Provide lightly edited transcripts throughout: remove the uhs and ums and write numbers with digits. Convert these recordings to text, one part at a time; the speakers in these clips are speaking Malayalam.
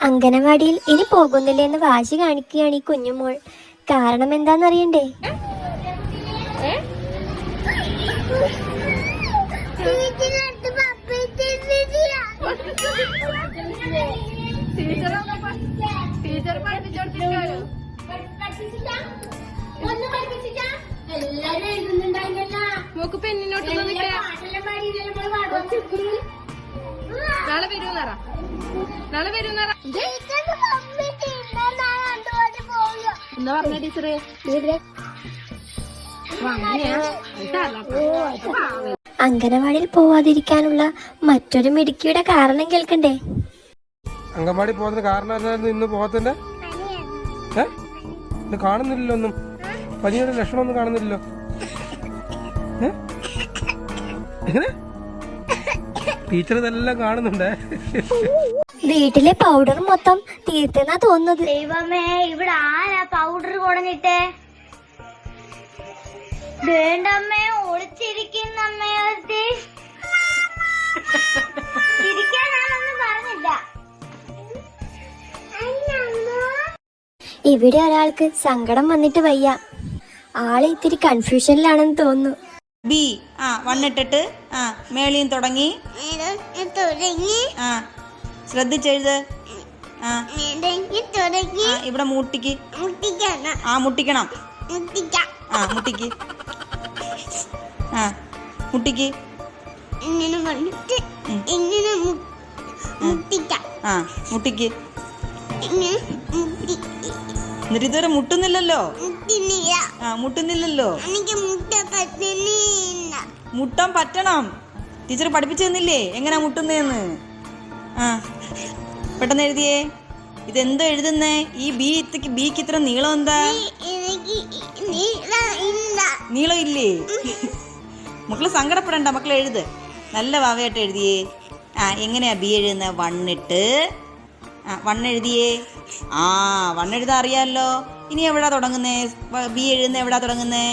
അംഗനവാടിയിൽ ഇനി പോകുന്നില്ല എന്ന് വാശി കാണിക്കുകയാണ് ഈ കുഞ്ഞുമോൾ. കാരണം എന്താണെന്നറിയണ്ടേ? നാളെ വരുമെന്നാറാ എന്താ പറഞ്ഞ ടീച്ചറ്? അംഗനവാടിയിൽ പോവാതിരിക്കാനുള്ള മറ്റൊരു മിടുക്കിയുടെ കാരണം കേൾക്കണ്ടേ? അംഗൻവാടി പോകുന്നതിന് കാരണം ഇന്ന് പോകത്തിന്റെ കാണുന്നില്ലല്ലോ, ഒന്നും പനിയുടെ ലക്ഷണമൊന്നും കാണുന്നില്ലല്ലോ. ടീച്ചർ ഇതെല്ലാം കാണുന്നുണ്ടേ. വീട്ടിലെ പൗഡർ മൊത്തം തീർത്തെന്നാ തോന്നുന്നത്. ദൈവമേ, ഇവിടെ ആരാ പൗഡർ കൊടഞ്ഞിട്ടേ? വേണ്ടമ്മേ, ഒളിച്ചിരിക്കുന്നമ്മേ. ഇരിക്കാനാണെന്ന് പറഞ്ഞില്ല. ഇവിടെ ഒരാൾക്ക് സങ്കടം വന്നിട്ട് വയ്യ. ആളെ ഇത്തിരി കൺഫ്യൂഷനിലാണെന്ന് തോന്നുന്നു. ബി വണ്ണിട്ടിട്ട് മേളിയും തുടങ്ങി ശ്രദ്ധിച്ചെഴുത്. ഇവിടെ മുട്ടിക്ക് മുട്ടിക്കണം. മുട്ടിക്ക് മുട്ടിക്ക് മുട്ടിക്ക്. എന്നിട്ട് ഇതുവരെ മുട്ടുന്നില്ലല്ലോ. മുട്ടുന്നില്ലല്ലോ. മുട്ടാൻ പറ്റണം. ടീച്ചർ പഠിപ്പിച്ചു തന്നില്ലേ എങ്ങനെയാ മുട്ടുന്നേന്ന്? പെട്ടെന്ന് എഴുതിയേ. ഇതെന്തോ എഴുതുന്നേ? ഈ ബിക്ക് ഇത്ര നീളം എന്താ? നീളം ഇല്ലേ? മക്കള് സങ്കടപ്പെടണ്ട, മക്കള് എഴുത്. നല്ല വാവയായിട്ട് എഴുതിയേ. എങ്ങനെയാ ബി എഴുതുന്ന? വണ്ണിട്ട് വണ്ണെഴുതിയേ. വണ്ണെഴുതാ അറിയാമല്ലോ. ഇനി എവിടാ തുടങ്ങുന്നേ? ബി എഴുതുന്ന എവിടാ തുടങ്ങുന്നേ?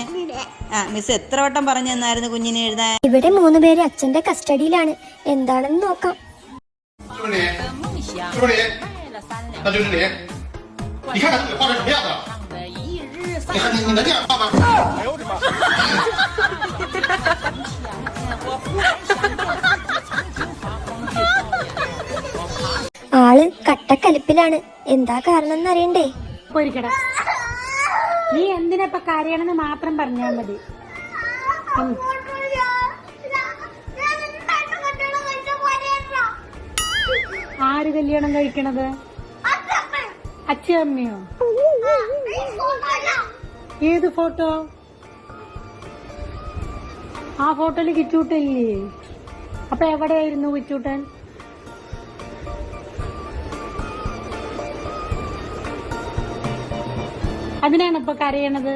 മിസ് എത്ര വട്ടം പറഞ്ഞു തന്നായിരുന്നു കുഞ്ഞിനെ എഴുതാൻ? ഇവിടെ 3 പേര് അച്ഛന്റെ കസ്റ്റഡിയിലാണ്. എന്താണെന്ന് നോക്കാം. ആള് കട്ടക്കലിപ്പിലാണ്. എന്താ കാരണം എന്നറിയണ്ടേ? നീ എന്തിനപ്പ കാര്യണെന്ന് മാത്രം പറഞ്ഞാൽ മതി. ആര് കല്യാണം കഴിക്കണത്? അച്ഛമ്മയോ? ഏത് ഫോട്ടോ? ആ ഫോട്ടോയില് കിച്ചൂട്ടല്ലേ? അപ്പൊ എവിടെയായിരുന്നു കിച്ചൂട്ടൻ? അതിനാണ് ഇപ്പൊ കരയണത്.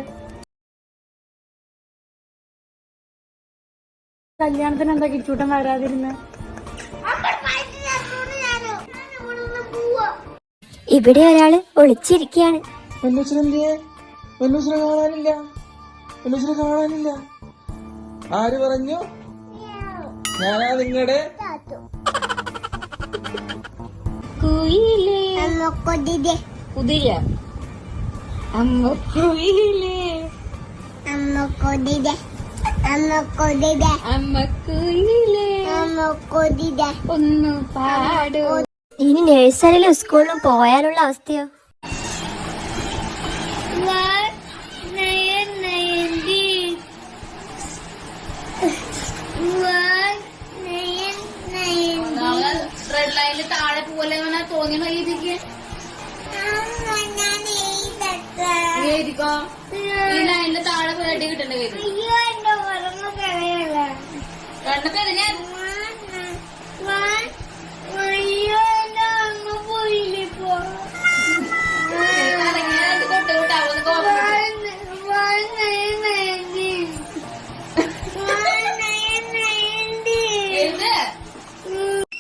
കല്യാണത്തിന് എന്താ കിച്ചൂട്ടൻ വരാതിരുന്ന്? ഇവിടെ ഒരാള് ഒളിച്ചിരിക്കുകയാണ്. കാണാനില്ല. ആര് പറഞ്ഞു? ഞാനാ നിങ്ങളുടെ കുതിര. ഒന്ന് പാടോ. ഇനി നഴ്സറിയിലും സ്കൂളിലും പോയാലുള്ള അവസ്ഥയോ? റെഡ് ലൈനിൽ താഴെ പോലെ തോന്നിയ രീതിക്ക് എഴുതിക്കോ. ഈ ലൈനിൽ താഴെ പേടി കിട്ടേണ്ട വരും. കണ്ടപ്പോ ഞാൻ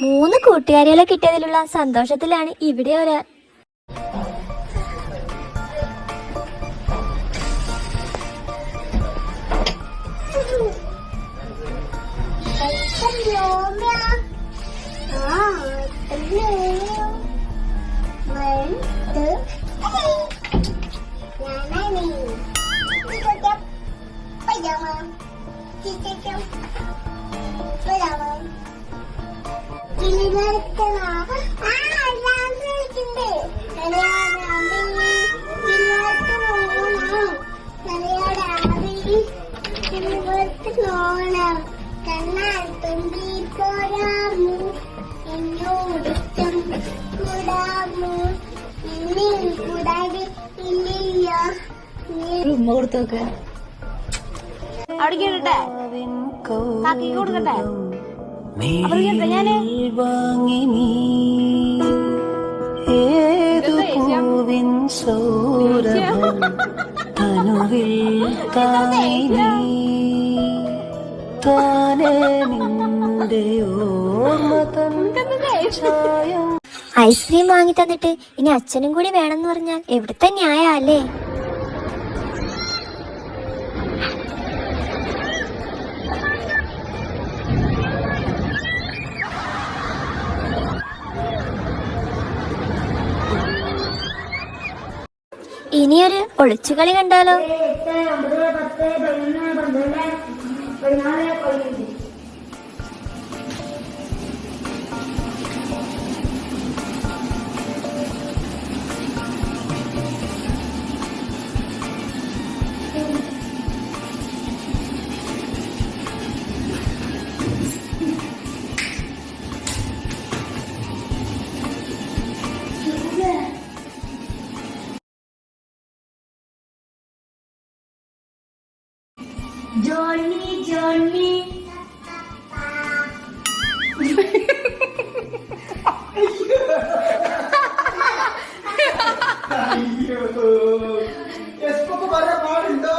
മൂന്ന് കൂട്ടുകാരികളെ കിട്ടിയതിലുള്ള സന്തോഷത്തിലാണ് ഇവിടെ ഒരാൾ. ഉമ്മ കൊടുത്തോക്കെ അവിടെ കേട്ടെ കാക്കി കൊടുക്കട്ടെ ഞാന് വാങ്ങി നീ ഏതു പൂവിൻ സൗരഭം തനുവിൽ താങ്ങി നീ താനെ നിന്റെ ഓർമ്മ തൻ ചായം. ഐസ്ക്രീം വാങ്ങി തന്നിട്ട് ഇനി അച്ഛനും കൂടി വേണമെന്ന് പറഞ്ഞാൽ എവിടുത്തെ ന്യായല്ലേ? ഇനിയൊരു ഒളിച്ചുകളി കണ്ടാലോ? ജോണി ജോണി പാടുണ്ടോ?